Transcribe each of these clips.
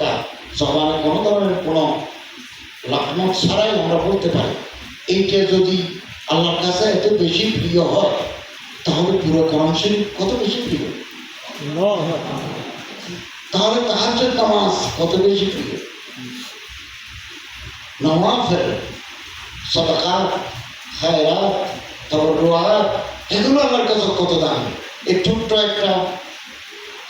একটা জবানে কোনো ধরনের কোনো লাহমত ছাড়াই আমরা বলতে পারি, এইটা যদি আল্লাহর কাছে এত বেশি প্রিয় হয় তাহলে পুরো কোরআন শরীফ কত বেশি প্রিয়, তাহলে তাহাজ্জুদ নামাজ কত বেশি প্রিয়, নওয়াফিল সাদাকাত খায়রাত তাবাররুআত এগুলো আল্লাহর কাছে কত দামি। এই ছোট্ট একটা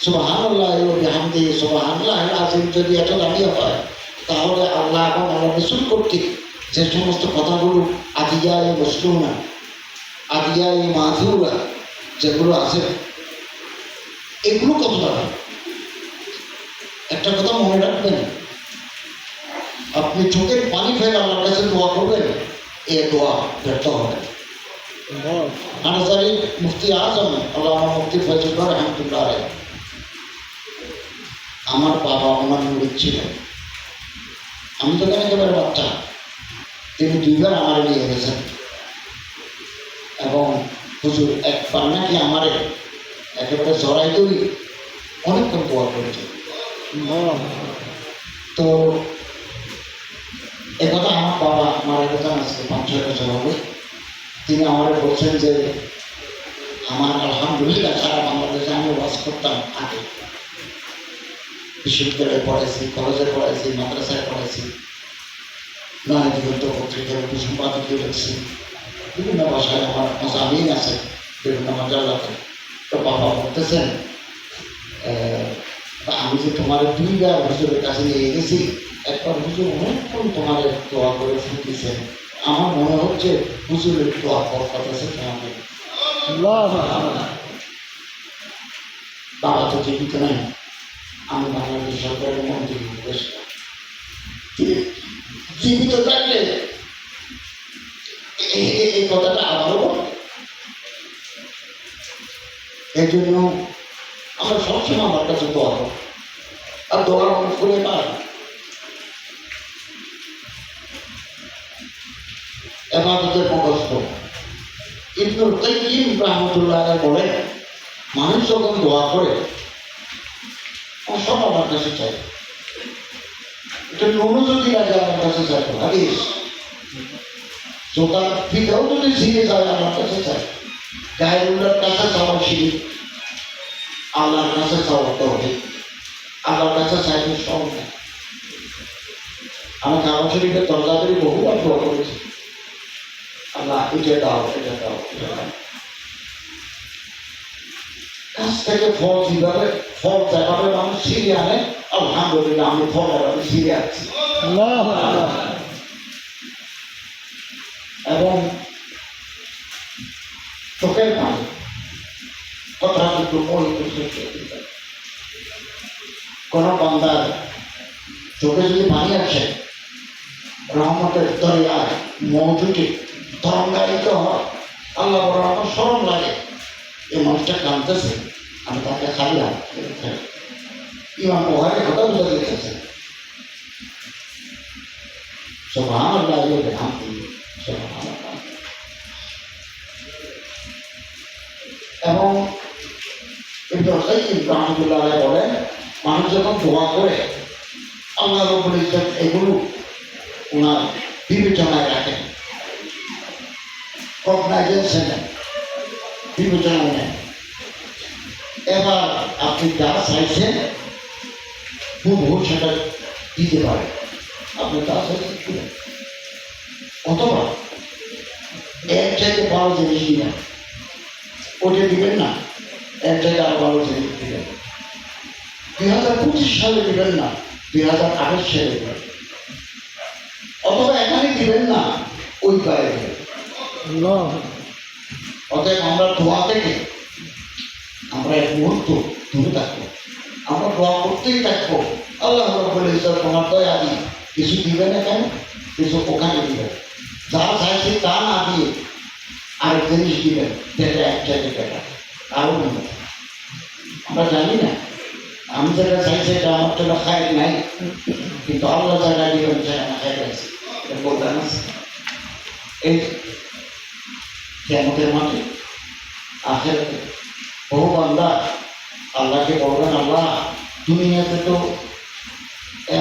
সুবহানাল্লাহ ওয়া বিহামদিহি সুবহানাল্লাহিল আযীম যদি এত দামি হয়, তাহলে আল্লাহ এবং আল্লাহ রাসূল কর্তৃক যে সমস্ত কথাগুলো আদিয়ায়ে মাসনুনা আদিয়ায়ে মাযুরা যেগুলো আছে এগুলো কত দামি। একটা কথা মনে রাখবেন, আপনি চোখের পানি ফেলে আল্লাহর কাছে দোয়া করবেন, এ দোয়া ব্যর্থ হবে। আনসারী মুফতি আজম আল্লামা মুফতি ফয়জুল্লাহ রহমতুল্লাহ আলাইহি, আমার বাবা ওনার মুরিদ ছিলেন। আমি তখন একেবারে বাচ্চা, তিনি 2 বার আমার নিয়ে গেছেন এবং হুজুর একবার নাকি আমারে একেবারে জড়াই ধরি অনেকক্ষণ দোয়া করেছে। তো একথা আমার বাবা মারা গেছেন আজকে 5-6 বছর হবে। তিনি আমার বলছেন যে আমার আলহামদুলিল্লাহ সারা বাংলাদেশে আমি ওয়াজ করতাম আগে, বিশ্ববিদ্যালয়ে পড়াইছি, কলেজে পড়াইছি, মাদ্রাসায় পড়াইছি, নারী দিগন্ত পত্রিকার সম্পাদকীয় লিখছি, বিভিন্ন ভাষায় আমার মাজামিন আছে বিভিন্ন মাজালাতে। তো বাবা বলতেছেন আমি যে তোমার 2 বার হুজুরের কাছে নিয়ে গেছি, একবার হুজুর অনেকক্ষণ তোমার দোয়া করে ফুটিয়েছেন, আমার মনে হচ্ছে হুজুরের দোয়া বরকত আছে তোমাকে। বাবা তো জীবিত নাই, আমি বাংলাদেশ সরকারের মন্ত্রী উপদেষ্টা, জীবিত থাকলে এই কথাটা আবারও বলে। এই জন্য আমরা সবসময় আমার কাছে দোয়া করি, আর দোয়া মনে করে পাই। ইবাদতের মুখস্থ ইবনুল কাইয়্যিম রাহমাতুল্লাহ আলাইহি বলেন, মানুষ যখন দোয়া করে সব আমার কাছে চাই, এটা অনুযোগী লাগে আমার কাছে চাই, হাদিস চোখা ফিরেও যদি শিখে যায় আমার কাছে চাই, গায়ের কাছে চাওয়া শিখি, আল্লাহর কাছে চাওয়া তো হবে, আল্লাহর কাছে চাইলে সব নেই। আমি কাবা শরীফের দরজা করে বহুবার দোয়া করেছি, আল্লাহ এটা দাও এটা দাও এটা দাও। কাছ থেকে ফল কিভাবে ফল দেখাবে মানুষ ছিঁড়ে আনে, আলহামদুলিল্লাহ আমি ফল দেখাবে ছিঁড়ে আছি। এবং চোখের পানি কথা একটু কোন বান্দার চোখে যদি পানি আসে, রহমতের দরিয়ায় মৌজুদে তরঙ্গায়িত হয়, আল্লাহ বড় আমার স্মরণ লাগে, এই মানুষটা কাঁদতেছে, আমি তাকে খাইলাম। ইমাম বুখারী কথা বলে দিতেছে, সুবহানাল্লাহ ওয়া বিহামদিহি সুবহানাল্লাহ। এবং ইবনুল কাইয়্যিম রাহমাতুল্লাহ আলাইহি বলেন, মানুষ যখন দোয়া করে আল্লাহ রাব্বুল ইজ্জত এগুলো ওনার বিবেচনায় রাখেন, কগনাইজেশন নেন, বিবেচনায় নেন। এবার আপনি যা চাইছেন হুবহু সেটা দিতে পারেন, আপনি তা চাইছেন, অথবা এর চাইতে ভালো জিনিস দিবেন, ওটা দিবেন না, এর চাইতে আরো ভালো জিনিস দিবেন। 2025 সালে দিবেন না, 2028 সালে দিবেন, অথবা এখানে দিবেন না, ওই পায়ে দিবেন। অতএব আমরা দোয়া থেকে আমরা এক মুহূর্ত দূরে থাকবো, আমরা দোয়া করতেই থাকবো, আল্লাহ রাব্বুল ইজ্জত তোমার দয়া দিয়ে কিছু দিবে না কেন, কিছু ওখানে দিবেন, যা চাইছে তা না দিয়ে আরেক জিনিস দিবেন, যেটা এক জায়গায় বেটা আরও নেই। আমরা জানি না, আমি যেটা চাইছি এটা আমার জন্য খায়ের নাই, কিন্তু আল্লাহ জায়গা দিবেন সেটা আমার খায়ের আছে, এটা বলবেন আছে। এই কিয়ামতের মাঠে আখিরাতে বহু বান্দা আল্লাহকে বলবেন, আল্লাহ দুনিয়াতে তো